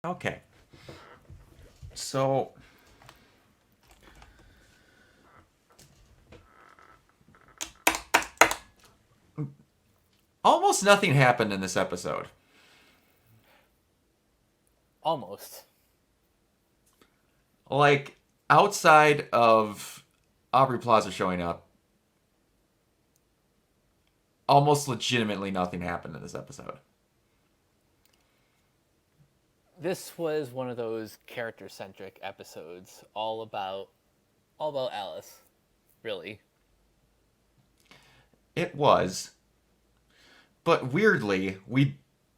Okay. So almost nothing happened in this episode. Almost. Like, outside of Aubrey Plaza showing up, almost legitimately nothing happened in this episode. This was one of those character-centric episodes, all about Alice, really. It was, but weirdly, we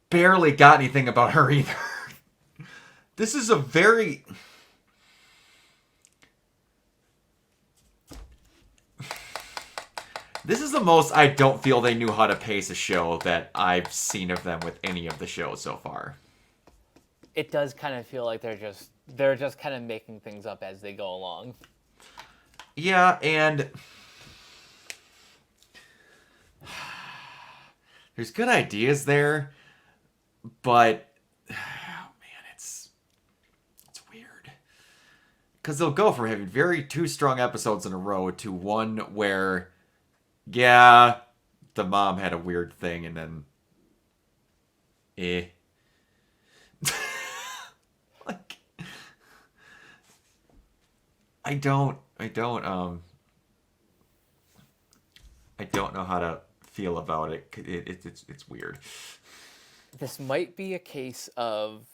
barely got anything about her either. This is a very. This is the most I don't feel they knew how to pace a show that I've seen of them with any of the shows so far. It does kind of feel like they're just kind of making things up as they go along. Yeah, and there's good ideas there, but oh man, it's weird because they'll go from having very two strong episodes in a row to one where, yeah, the mom had a weird thing, and then, eh, like I don't know how to feel about it. It's weird. This might be a case of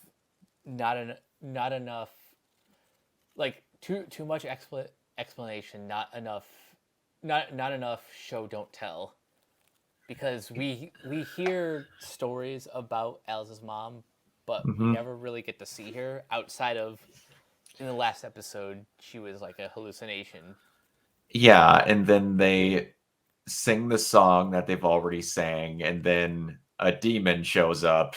not enough, like too much explanation, not enough show don't tell, because we hear stories about Alice's mom, but we Hmm. never really get to see her outside of in the last episode she was like a hallucination. Yeah, and then they sing the song that they've already sang, and then a demon shows up,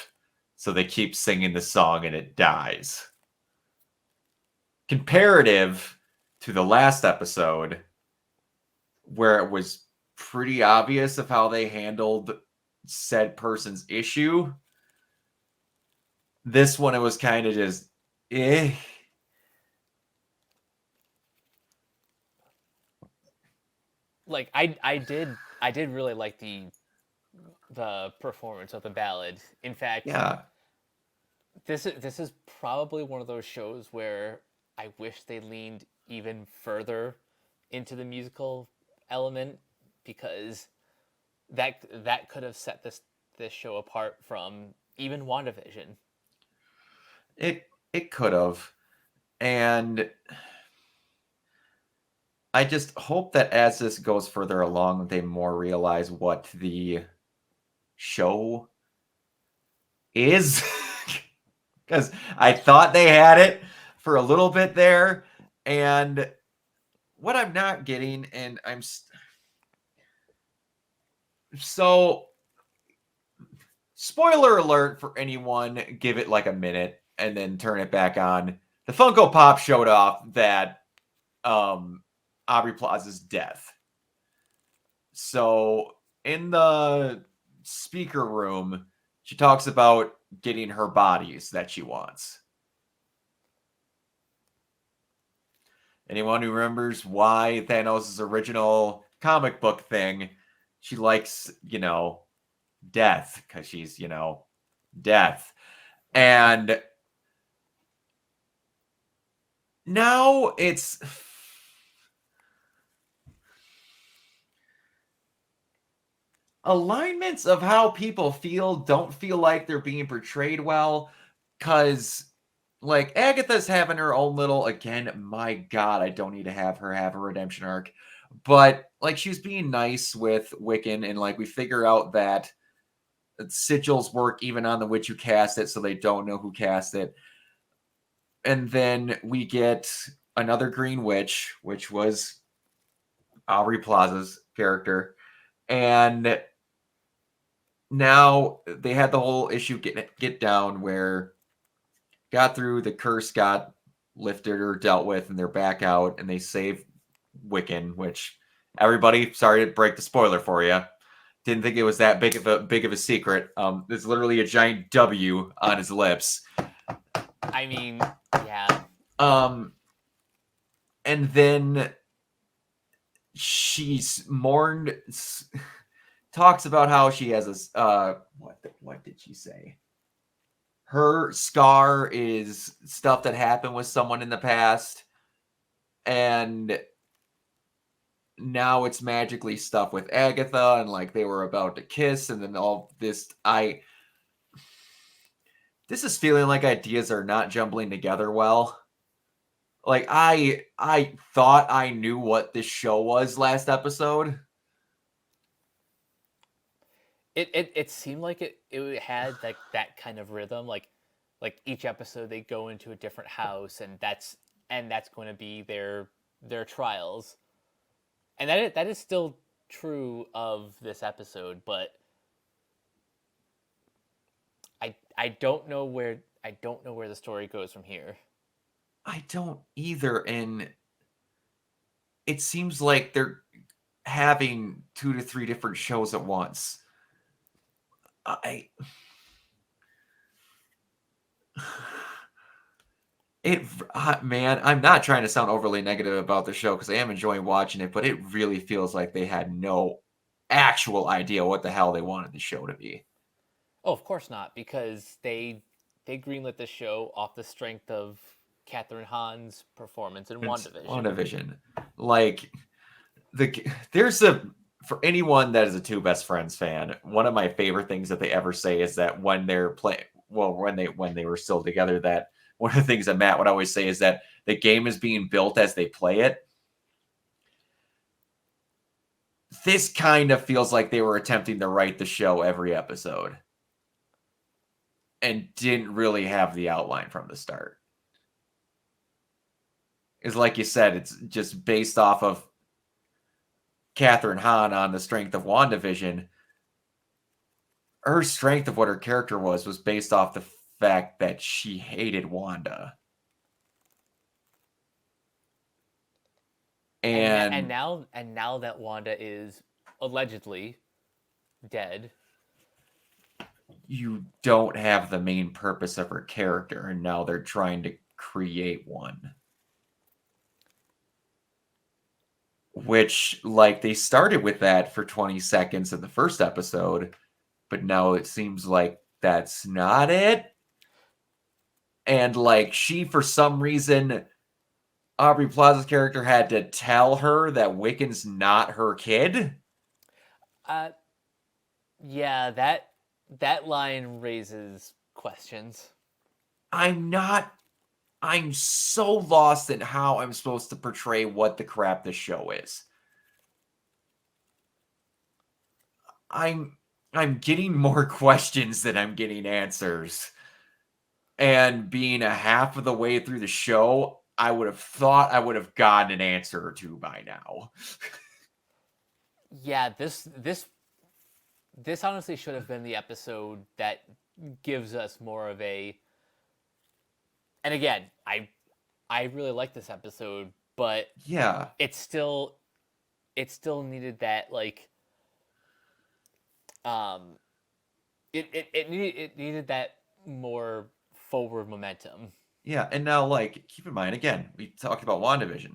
so they keep singing the song and it dies. Comparative to the last episode, where it was pretty obvious of how they handled said person's issue, this one it was kind of just eh. Like I did really like the performance of the ballad. In fact, Yeah, this is probably one of those shows where I wish they leaned even further into the musical element, because that could have set this show apart from even WandaVision. it could have. And I just hope that as this goes further along, they more realize what the show is. Because I thought they had it for a little bit there. And what I'm not getting, and so spoiler alert for anyone, give it like a minute and then turn it back on. The Funko Pop showed off that um, Aubrey Plaza's death. So in the speaker room, she talks about getting her bodies that she wants. Anyone who remembers why Thanos' original comic book thing, she likes, death because she's, death. And now it's alignments of how people feel don't feel like they're being portrayed well, because like Agatha's having her own little, again, my god, I don't need to have her have a redemption arc, but like she was being nice with Wiccan, and like we figure out that sigils work even on the witch who cast it, so they don't know who cast it. And then we get another green witch, which was Aubrey Plaza's character, and now they had the whole issue get down where got through, the curse got lifted or dealt with, and they're back out, and they save Wiccan, which everybody, sorry to break the spoiler for you, didn't think it was that big of a secret. There's literally a giant W on his lips. I mean, yeah. Um, and then she's mourned, talks about how she has a what did she say? Her scar is stuff that happened with someone in the past, and now it's magically stuff with Agatha, and like they were about to kiss, and then all this. This is feeling like ideas are not jumbling together well. Like I thought I knew what this show was last episode. It seemed like it had like that kind of rhythm, like each episode they go into a different house, and that's going to be their trials, and that is still true of this episode, but I don't know where the story goes from here. I don't either, and it seems like they're having 2 to 3 different shows at once. I it man, I'm not trying to sound overly negative about the show because I am enjoying watching it, but it really feels like they had no actual idea what the hell they wanted the show to be. Oh, of course not, because they greenlit the show off the strength of Catherine Hahn's performance in It's WandaVision. WandaVision. Like there's a for anyone that is a Two Best Friends fan, one of my favorite things that they ever say is that when they're playing, well, when they were still together, that one of the things that Matt would always say is that the game is being built as they play it. This kind of feels like they were attempting to write the show every episode and didn't really have the outline from the start. Is like you said, it's just based off of Catherine Hahn on the strength of WandaVision. Her strength of what her character was based off the fact that she hated Wanda. And And now that Wanda is allegedly dead, you don't have the main purpose of her character, and now they're trying to create one. Which, like, they started with that for 20 seconds in the first episode, but now it seems like that's not it. And, like, she, for some reason, Aubrey Plaza's character had to tell her that Wiccan's not her kid. uh, yeah, that line raises questions. I'm so lost in how I'm supposed to portray what the crap this show is. I'm getting more questions than I'm getting answers. And being a half of the way through the show, I would have thought I would have gotten an answer or two by now. Yeah, this honestly should have been the episode that gives us more of a. And again, I really like this episode, but Yeah. it still needed that, like, um it needed that more forward momentum. Yeah. And now, like, keep in mind, again, we talked about WandaVision.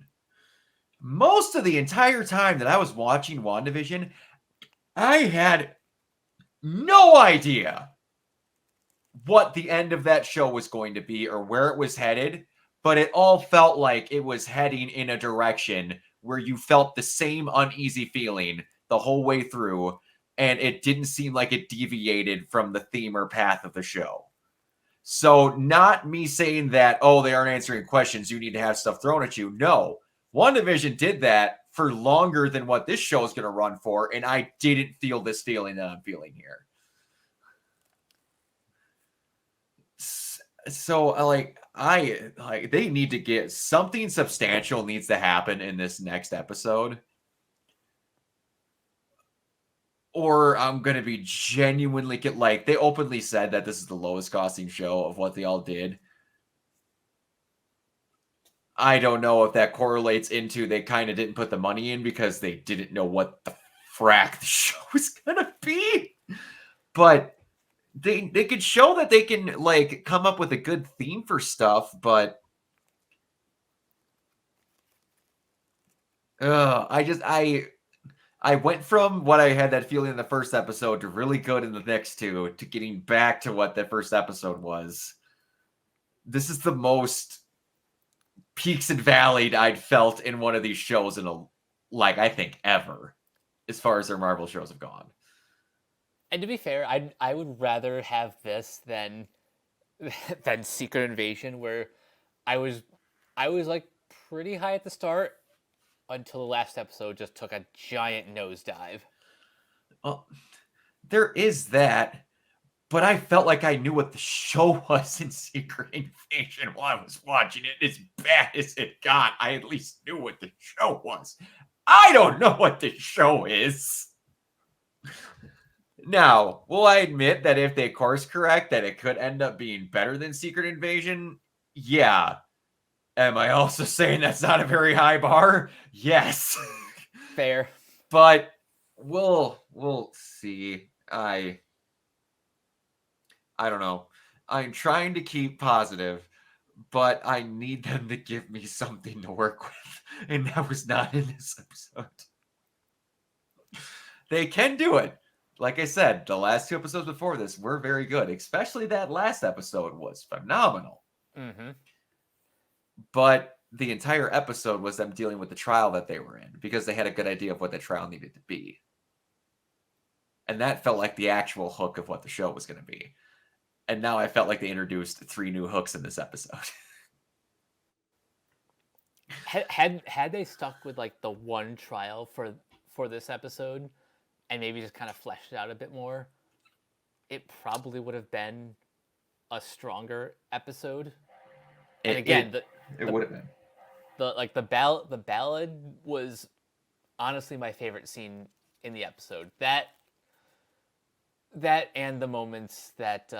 Most of the entire time that I was watching WandaVision, I had no idea what the end of that show was going to be or where it was headed, but it all felt like it was heading in a direction where you felt the same uneasy feeling the whole way through, and it didn't seem like it deviated from the theme or path of the show. So, not me saying that, oh, they aren't answering questions, you need to have stuff thrown at you. No, WandaVision did that for longer than what this show is going to run for, and I didn't feel this feeling that I'm feeling here. So they need to get something substantial needs to happen in this next episode, or I'm gonna be genuinely like, they openly said that this is the lowest costing show of what they all did. I don't know if that correlates into they kind of didn't put the money in because they didn't know what the frack the show was gonna be, but they could show that they can like come up with a good theme for stuff, but I went from what I had that feeling in the first episode to really good in the next two to getting back to what the first episode was. This is the most peaks and valleys I'd felt in one of these shows in I think ever, as far as their Marvel shows have gone. And to be fair, I would rather have this than than Secret Invasion, where I was I was like pretty high at the start until the last episode just took a giant nosedive. Well, there is that, but I felt like I knew what the show was in Secret Invasion while I was watching it. As bad as it got, I at least knew what the show was. I don't know what the show is. Now, will I admit that if they course correct, that it could end up being better than Secret Invasion? Yeah. Am I also saying that's not a very high bar? Yes. Fair. But we'll see. I don't know. I'm trying to keep positive, but I need them to give me something to work with. And that was not in this episode. They can do it. Like I said, the last two episodes before this were very good, especially that last episode was phenomenal. Mm-hmm. But the entire episode was them dealing with the trial that they were in because they had a good idea of what the trial needed to be. And that felt like the actual hook of what the show was going to be. And now I felt like they introduced 3 new hooks in this episode. Had they stuck with like the one trial for this episode and maybe just kind of fleshed it out a bit more, it probably would have been a stronger episode. And again, it would have been. The ballad was honestly my favorite scene in the episode. That and the moments that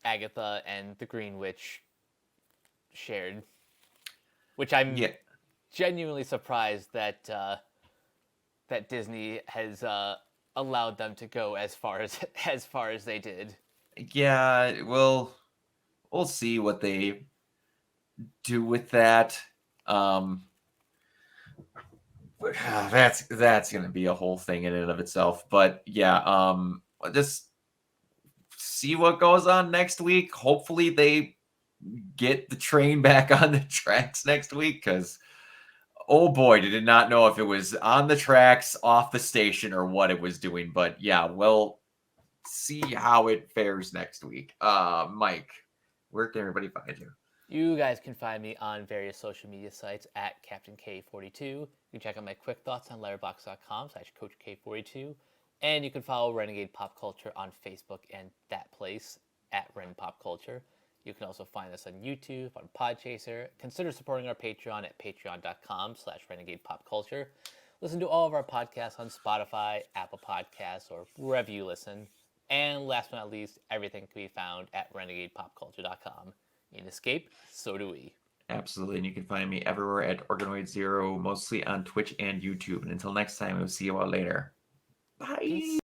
Agatha and the Green Witch shared, which I'm genuinely surprised that that Disney has allowed them to go as far as they did. Yeah, well, we'll see what they do with that. That's going to be a whole thing in and of itself. But yeah, just see what goes on next week. Hopefully they get the train back on the tracks next week, because oh boy, did it not know if it was on the tracks, off the station, or what it was doing. But yeah, we'll see how it fares next week. Mike, where can everybody find you? You guys can find me on various social media sites at Captain K42. You can check out my quick thoughts on letterboxd.com/CoachK42. And you can follow Renegade Pop Culture on Facebook and that place at Ren Pop Culture. You can also find us on YouTube, on Podchaser. Consider supporting our Patreon at patreon.com/Renegade Pop Culture. Listen to all of our podcasts on Spotify, Apple Podcasts, or wherever you listen. And last but not least, everything can be found at renegadepopculture.com. In Escape, so do we. Absolutely, and you can find me everywhere at Organoid Zero, mostly on Twitch and YouTube. And until next time, we'll see you all later. Bye. Peace.